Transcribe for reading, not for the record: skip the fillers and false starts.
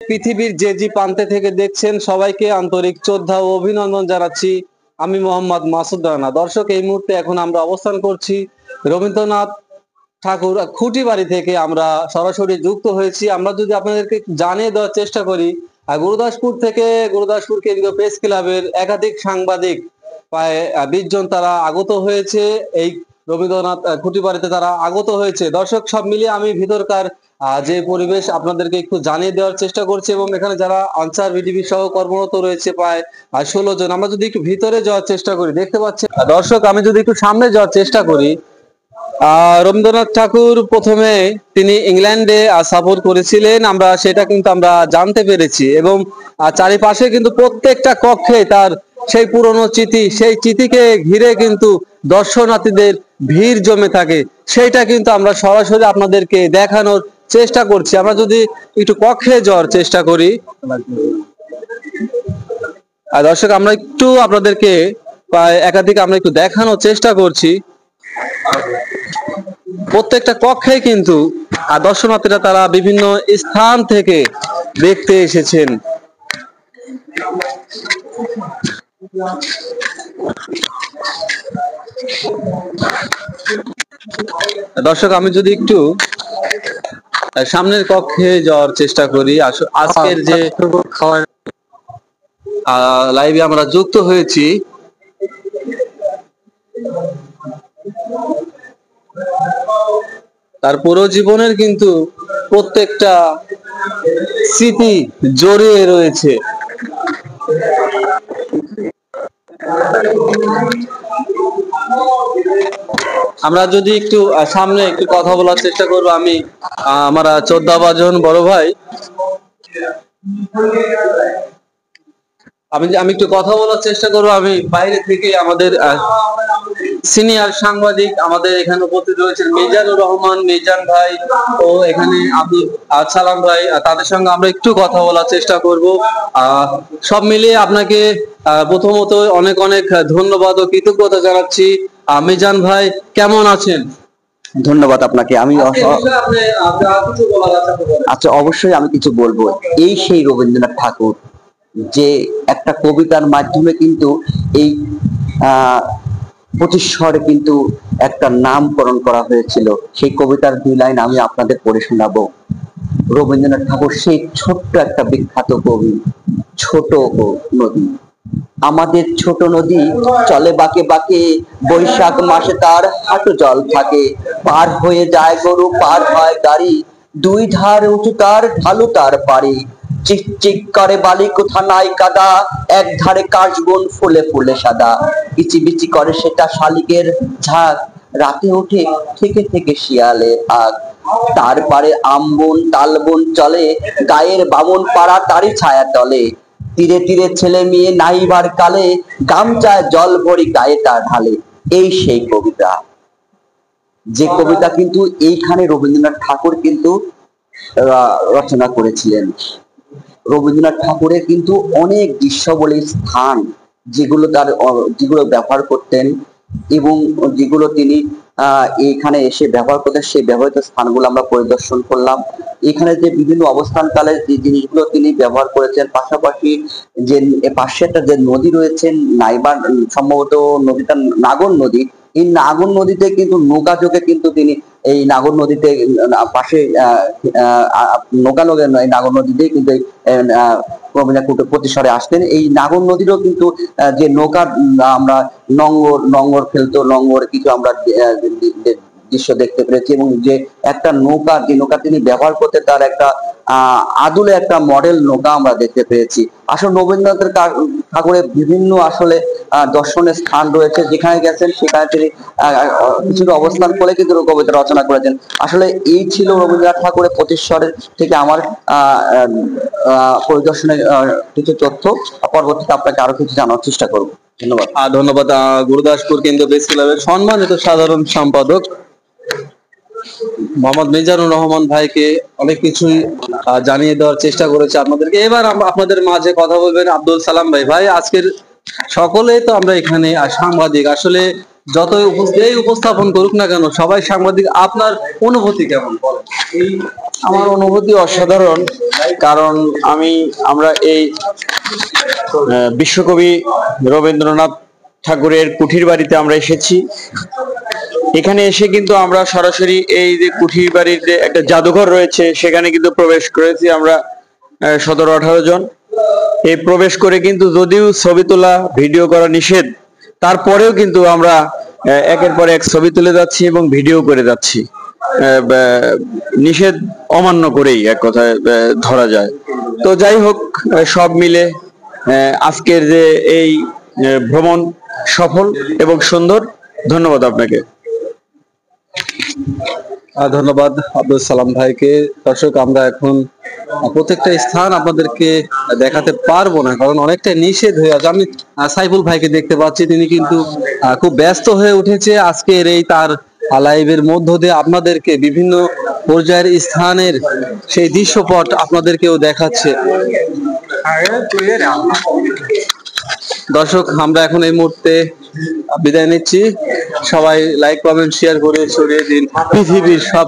পৃথিবীর যে প্রান্তে থেকে দেখছেন সবাইকে আন্তরিক শ্রদ্ধা ও অভিনন্দন জানাচ্ছি। আমি মোহাম্মদ মাসুদ রানা। দর্শক, এই মুহূর্তে এখন আমরা অবস্থান করছি রবীন্দ্রনাথ ঠাকুর খুঁটিবাড়ি থেকে আমরা সরাসরি যুক্ত হয়েছি। আমরা যদি আপনাদেরকে জানিয়ে দেওয়ার চেষ্টা করি, গুরুদাসপুর থেকে গুরুদাসপুর কেন্দ্রীয় প্রেস ক্লাবের একাধিক সাংবাদিক প্রায় 20 জন তারা আগত হয়েছে। এই রবীন্দ্রনাথ খুঁটিবাড়িতে তারা আগত হয়েছে। দর্শক, সব মিলিয়ে আমি ভিতরকার যে পরিবেশ আপনাদেরকে একটু জানিয়ে দেওয়ার চেষ্টা করছি, এবং এখানে যারা আনসার ভিডিপি সহ কর্মরত রয়েছে প্রায় 16 জন। আমরা যদি একটু ভিতরে যাওয়ার চেষ্টা করি, দেখতে পাচ্ছেন দর্শক, আমি যদি একটু সামনে যাওয়ার চেষ্টা করি, রবীন্দ্রনাথ ঠাকুর প্রথমে তিনি ইংল্যান্ডে সফর করেছিলেন, আমরা সেটা কিন্তু আমরা জানতে পেরেছি। এবং চারিপাশে কিন্তু প্রত্যেকটা কক্ষে তার সেই পুরনো চিঠি, সেই চিঠিকে ঘিরে কিন্তু দর্শনার্থীদের ভিড় জমে থাকে। সেইটা কিন্তু আমরা সরাসরি আপনাদেরকে দেখানোর চেষ্টা করছি। আমরা যদি একটু কক্ষে যাওয়ার চেষ্টা করি, দর্শক, আমরা একটু আপনাদেরকে একাধিক আমরা একটু দেখানোর চেষ্টা করছি। প্রত্যেকটা কক্ষে কিন্তু দর্শনার্থীরা তারা বিভিন্ন স্থান থেকে দেখতে এসেছেন। দর্শক, আমি যদি একটু সামনের কক্ষে যাওয়ার চেষ্টা করি, আজকের যে লাইভে আমরা যুক্ত হয়েছি, তার পুরো জীবনের কিন্তু প্রত্যেকটা স্মৃতি জড়িয়ে রয়েছে। আমরা যদি একটু সামনে একটু কথা বলার চেষ্টা করবো, আমি আমার 14 জন বড় ভাই, আমি একটু কথা বলার চেষ্টা করবো। আমি বাইরে থেকে আমাদের সিনিয়র সাংবাদিক আমাদের এখানে উপস্থিত রয়েছেন মিজানুর রহমান, মিজান ভাই ও এখানে আব্দুল সালাম ভাই, তাদের সঙ্গে আমরা একটু কথা বলার চেষ্টা করব। সব মিলিয়ে আপনাকে প্রথমত অনেক অনেক ধন্যবাদ ও কৃতজ্ঞতা জানাচ্ছি। মিজান ভাই, কেমন আছেন? ধন্যবাদ আপনাকে। আমি আচ্ছা, অবশ্যই আমি কিছু বলবো। এই সেই রবীন্দ্রনাথ ঠাকুর যে একটা কবিতার মাধ্যমে কিন্তু এই প্রতিস্বরে কিন্তু একটা নামকরণ করা হয়েছিল। সেই কবিতার 2 লাইন আমি আপনাদের পড়ে শোনাবো। রবীন্দ্রনাথ ঠাকুর সেই ছোট্ট একটা বিখ্যাত কবি। ছোট নদী, আমাদের ছোট নদী চলে বাঁকে বাঁকে, বৈশাখ মাসে তার হাঁটু জল থাকে, পার হয়ে যায় গরু, পার হয় গাড়ি, 2 ধার উঁচু তার, ঢালু তার পাড়ি, চিক চিক করে বালি, কোথা নাই কাদা, এক ধারে কাশবন ফুলে ফুলে সাদা, কিচিবিচি করে সেটা শালিকের ঝাঁক, রাতে ওঠে থেকে থেকে শিয়ালের আগ, তার পারে আমবন তালবন চলে, গায়ের বামন পাড়া তারই ছায়া তলে, তীরে তীরে ছেলে মেয়ে নাইবার কালে, গামছায় জল ভরি গায়ে তা ঢালে। এই সেই কবিতা, যে কবিতা কিন্তু এইখানে রবীন্দ্রনাথ ঠাকুর কিন্তু রচনা করেছিলেন। রবীন্দ্রনাথ ঠাকুরের কিন্তু অনেক দৃশ্যাবলী স্থান যেগুলো ব্যবহার করতেন, এবং যেগুলো তিনি এখানে এসে ব্যবহার করতেন, সেই ব্যবহৃত স্থানগুলো আমরা পরিদর্শন করলাম। এখানে যে বিভিন্ন অবস্থানকালে যে জিনিসগুলো তিনি ব্যবহার করেছেন, পাশাপাশি যে পাশে একটা যে নদী রয়েছে, নাইবার সম্ভবত নদীটা নাগর নদী, এই নাগর নদীতে কিন্তু নৌকা যোগে কিন্তু তিনি এই নাগর নদীতে পাশে নৌকা নয়, নাগর নদীতেই কিন্তু প্রতিস্বরে আসতেন। এই নাগর নদীরও কিন্তু যে নৌকা আমরা নঙ্গর ফেলতো, নঙ্গর কিছু আমরা দৃশ্য দেখতে পেরেছি, এবং যে একটা নৌকা, যে নৌকা তিনি ব্যবহার করতে, তার একটা আদলে একটা মডেল নৌকা আমরা দেখতে পেয়েছি। আসলে রবীন্দ্রনাথের ঠাকুরের বিভিন্ন আসলে দর্শনের স্থান রয়েছে, যেখানে গেছেন সেখানে তিনি কিছুটা অবস্থান করে কিন্তু কবিতা রচনা করেছেন। আসলে এই ছিল রবীন্দ্রনাথ ঠাকুরের প্রতিস্বরের থেকে আমার পরিদর্শনের কিছু তথ্য। পরবর্তীতে আপনাকে আরো কিছু জানার চেষ্টা করবো। ধন্যবাদ। ধন্যবাদ গুরুদাসপুর কেন্দ্রীয় প্রেস ক্লাবের সম্মানিত সাধারণ সম্পাদক মোহাম্মদ মিজানুর রহমান ভাইকে অনেক কিছুই জানিয়ে দেওয়ার চেষ্টা করেছে আপনাদেরকে। এবার আপনাদের মাঝে কথা বলবেন আব্দুল সালাম ভাই। ভাই, আজকের সকলেই তো আমরা এখানে সাংবাদিক, আসলে যতই উপস্থাপন করুক না কেন, সবাই সাংবাদিক, আপনার অনুভূতি কেমন বলেন? আমার অনুভূতি অসাধারণ, কারণ আমরা এই বিশ্বকবি রবীন্দ্রনাথ ঠাকুরের কুঠির বাড়িতে আমরা এসেছি। এখানে এসে কিন্তু আমরা সরাসরি এই যে কুঠির বাড়ির যে একটা জাদুঘর রয়েছে সেখানে কিন্তু প্রবেশ করেছি আমরা 17-18 জন। এই প্রবেশ করে কিন্তু যদিও ছবি তোলা ভিডিও করা নিষেধ, তারপরেও কিন্তু আমরা একের পর এক ছবি তুলে যাচ্ছি এবং ভিডিও করে যাচ্ছি, নিষেধ অমান্য করেই এক কথায় ধরা যায়। তো যাই হোক, সব মিলে আজকের যে এই ভ্রমণ সফল এবং সুন্দর। ধন্যবাদ আপনাকে। ধন্যবাদ আব্দুল সালাম ভাইকে। দর্শক, আমরা এখন প্রত্যেকটা স্থান আপনাদেরকে দেখাতে পারবো না, কারণ অনেকটা নিষেধ হয়ে আছে। আমি সাইফুল ভাইকে দেখতে পাচ্ছি, তিনি কিন্তু খুব ব্যস্ত হয়ে উঠেছে আজকের এই তার লাইভের মধ্য দিয়ে আপনাদেরকে বিভিন্ন পর্যায়ের স্থানের সেই দৃশ্যপট আপনাদেরকেও দেখাচ্ছে। দর্শক, আমরা এখন এই মুহূর্তে বিদায় নিচ্ছি। সবাই লাইক কমেন্ট শেয়ার করে ছড়িয়ে দিন পৃথিবীর সব